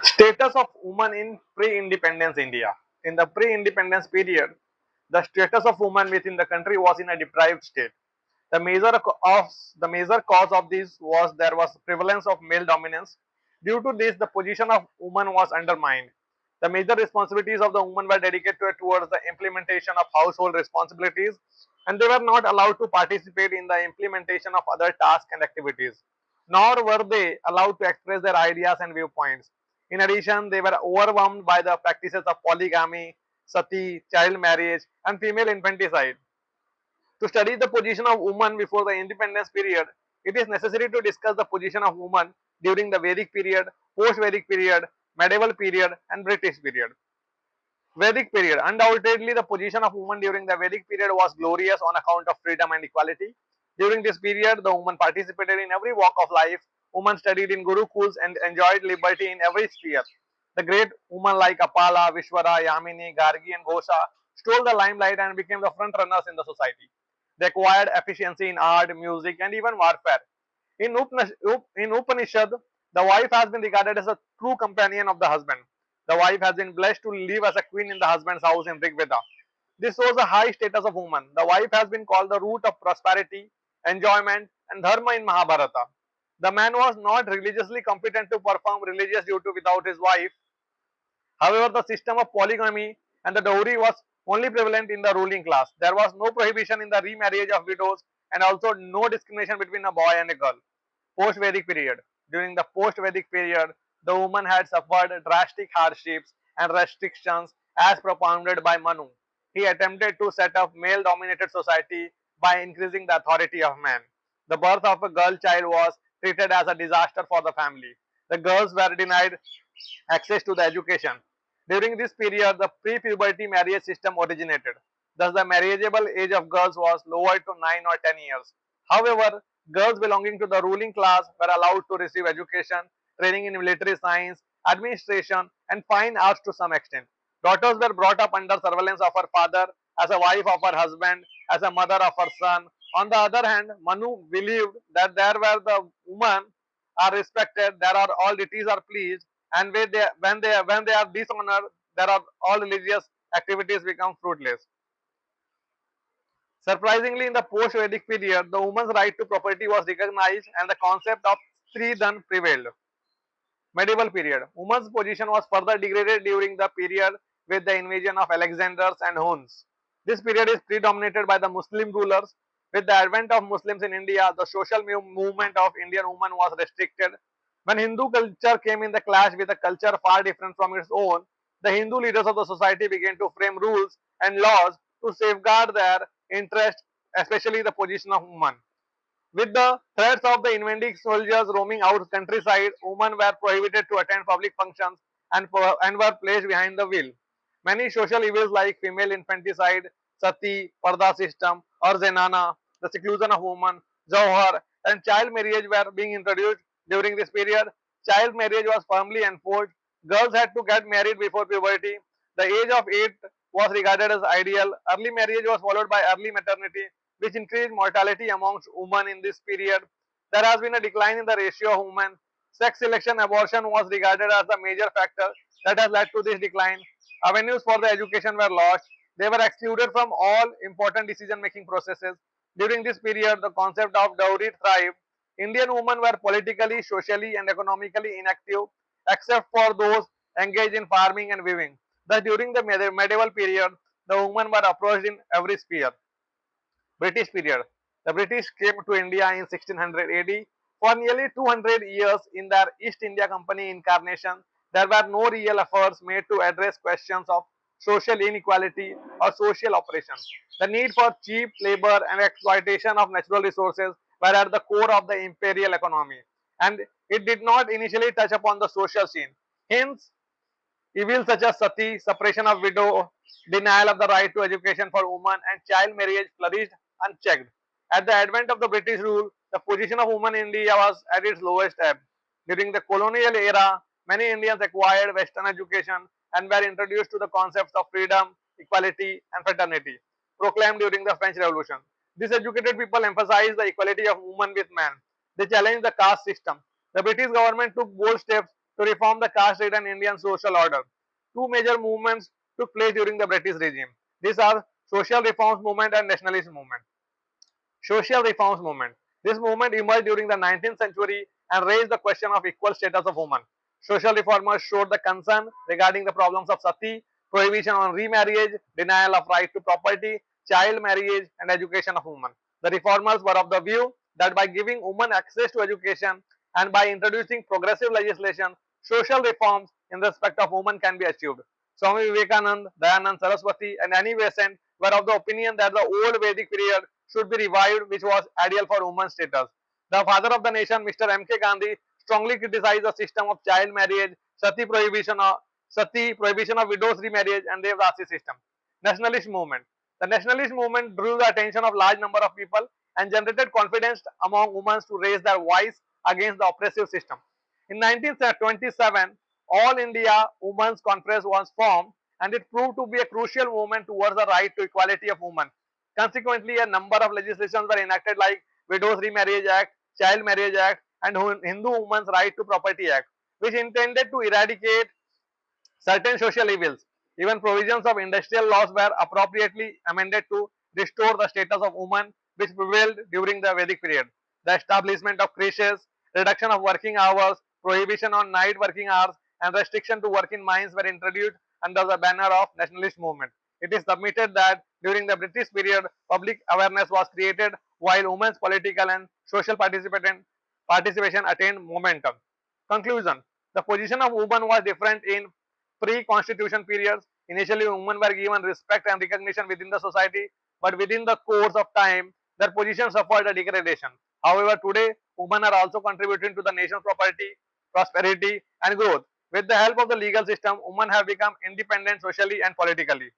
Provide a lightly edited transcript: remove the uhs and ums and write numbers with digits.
Status of women in pre-independence India. In the pre-independence period, the status of women within the country was in a deprived state. The major cause of this was there was prevalence of male dominance. Due to this, the position of woman was undermined. The major responsibilities of the woman were dedicated towards the implementation of household responsibilities, and they were not allowed to participate in the implementation of other tasks and activities, nor were they allowed to express their ideas and viewpoints. In addition, they were overwhelmed by the practices of polygamy, sati, child marriage, and female infanticide. To study the position of woman before the independence period, it is necessary to discuss the position of woman during the Vedic period, post-Vedic period, medieval period, and British period. Vedic period. Undoubtedly, the position of woman during the Vedic period was glorious on account of freedom and equality. During this period, the woman participated in every walk of life. Women studied in gurukuls and enjoyed liberty in every sphere. The great women like Apala, Vishwara, Yamini, Gargi, and Ghosha stole the limelight and became the front runners in the society. They acquired efficiency in art, music, and even warfare. In Upanishad, the wife has been regarded as a true companion of the husband. The wife has been blessed to live as a queen in the husband's house in Rig Veda. This shows the high status of woman. The wife has been called the root of prosperity, enjoyment, and dharma in Mahabharata. The man was not religiously competent to perform religious duty without his wife. However, the system of polygamy and the dowry was only prevalent in the ruling class. There was no prohibition in the remarriage of widows and also no discrimination between a boy and a girl. Post-Vedic period. During the post-Vedic period, the woman had suffered drastic hardships and restrictions as propounded by Manu. He attempted to set up male-dominated society by increasing the authority of men. The birth of a girl child was treated as a disaster for the family. The girls were denied access to the education. During this period, the pre-puberty marriage system originated. Thus, the marriageable age of girls was lowered to 9 or 10 years. However, girls belonging to the ruling class were allowed to receive education, training in military science, administration, and fine arts to some extent. Daughters were brought up under surveillance of her father, as a wife of her husband, as a mother of her son. On the other hand, Manu believed that there where the women are respected, there are all deities are pleased, and when they are dishonored, there are all religious activities become fruitless. Surprisingly, in the post-Vedic period, the woman's right to property was recognized and the concept of Sridhan prevailed. Medieval period. Women's position was further degraded during the period with the invasion of Alexanders and Huns. This period is predominated by the Muslim rulers. With the advent of Muslims in India, the social movement of Indian women was restricted. When Hindu culture came in the clash with a culture far different from its own, the Hindu leaders of the society began to frame rules and laws to safeguard their interest, especially the position of women. With the threats of the invading soldiers roaming out countryside, women were prohibited to attend public functions and were placed behind the wheel. Many social evils like female infanticide, sati, parda system, or zenana, the seclusion of women, jauhar, and child marriage were being introduced during this period. Child marriage was firmly enforced. Girls had to get married before puberty. The age of 8 was regarded as ideal. Early marriage was followed by early maternity, which increased mortality amongst women in this period. There has been a decline in the ratio of women. Sex selection abortion was regarded as a major factor that has led to this decline. Avenues for the education were lost. They were excluded from all important decision making processes. During this period, the concept of dowry thrived. Indian women were politically, socially, and economically inactive, except for those engaged in farming and weaving. Thus, during the medieval period, the women were approached in every sphere. British period. The British came to India in 1600 AD. For nearly 200 years in their East India Company incarnation, there were no real efforts made to address questions of social inequality or social oppression. The need for cheap labor and exploitation of natural resources were at the core of the imperial economy, and it did not initially touch upon the social scene. Hence, evils such as sati, separation of widow, denial of the right to education for women, and child marriage flourished unchecked. At the advent of the British rule, the position of women in India was at its lowest ebb. During the colonial era, many Indians acquired Western education and were introduced to the concepts of freedom, equality, and fraternity, proclaimed during the French Revolution. These educated people emphasized the equality of women with men. They challenged the caste system. The British government took bold steps to reform the caste-ridden Indian social order. Two major movements took place during the British regime. These are social reforms movement and nationalist movement. Social reforms movement. This movement emerged during the 19th century and raised the question of equal status of women. Social reformers showed the concern regarding the problems of sati, prohibition on remarriage, denial of right to property, child marriage, and education of women. The reformers were of the view that by giving women access to education and by introducing progressive legislation, social reforms in respect of women can be achieved. Swami Vivekananda, Dayanand Saraswati, and Annie Besant were of the opinion that the old Vedic period should be revived, which was ideal for women's status. The father of the nation, Mr. M.K. Gandhi, strongly criticized the system of child marriage, sati prohibition of widows' remarriage, and Devdasi system. Nationalist movement. The nationalist movement drew the attention of large number of people and generated confidence among women to raise their voice against the oppressive system. In 1927, All India Women's Conference was formed and it proved to be a crucial movement towards the right to equality of women. Consequently, a number of legislations were enacted like Widows Remarriage Act, Child Marriage Act, and Hindu Women's Right to Property Act, which intended to eradicate certain social evils. Even provisions of industrial laws were appropriately amended to restore the status of women which prevailed during the Vedic period. The establishment of creches, reduction of working hours, prohibition on night working hours, and restriction to work in mines were introduced under the banner of nationalist movement. It is submitted that during the British period, public awareness was created while women's political and social participation attained momentum. Conclusion. The position of women was different in pre-constitution periods. Initially, women were given respect and recognition within the society, but within the course of time, their position suffered a degradation. However, today, women are also contributing to the nation's prosperity, and growth. With the help of the legal system, women have become independent socially and politically.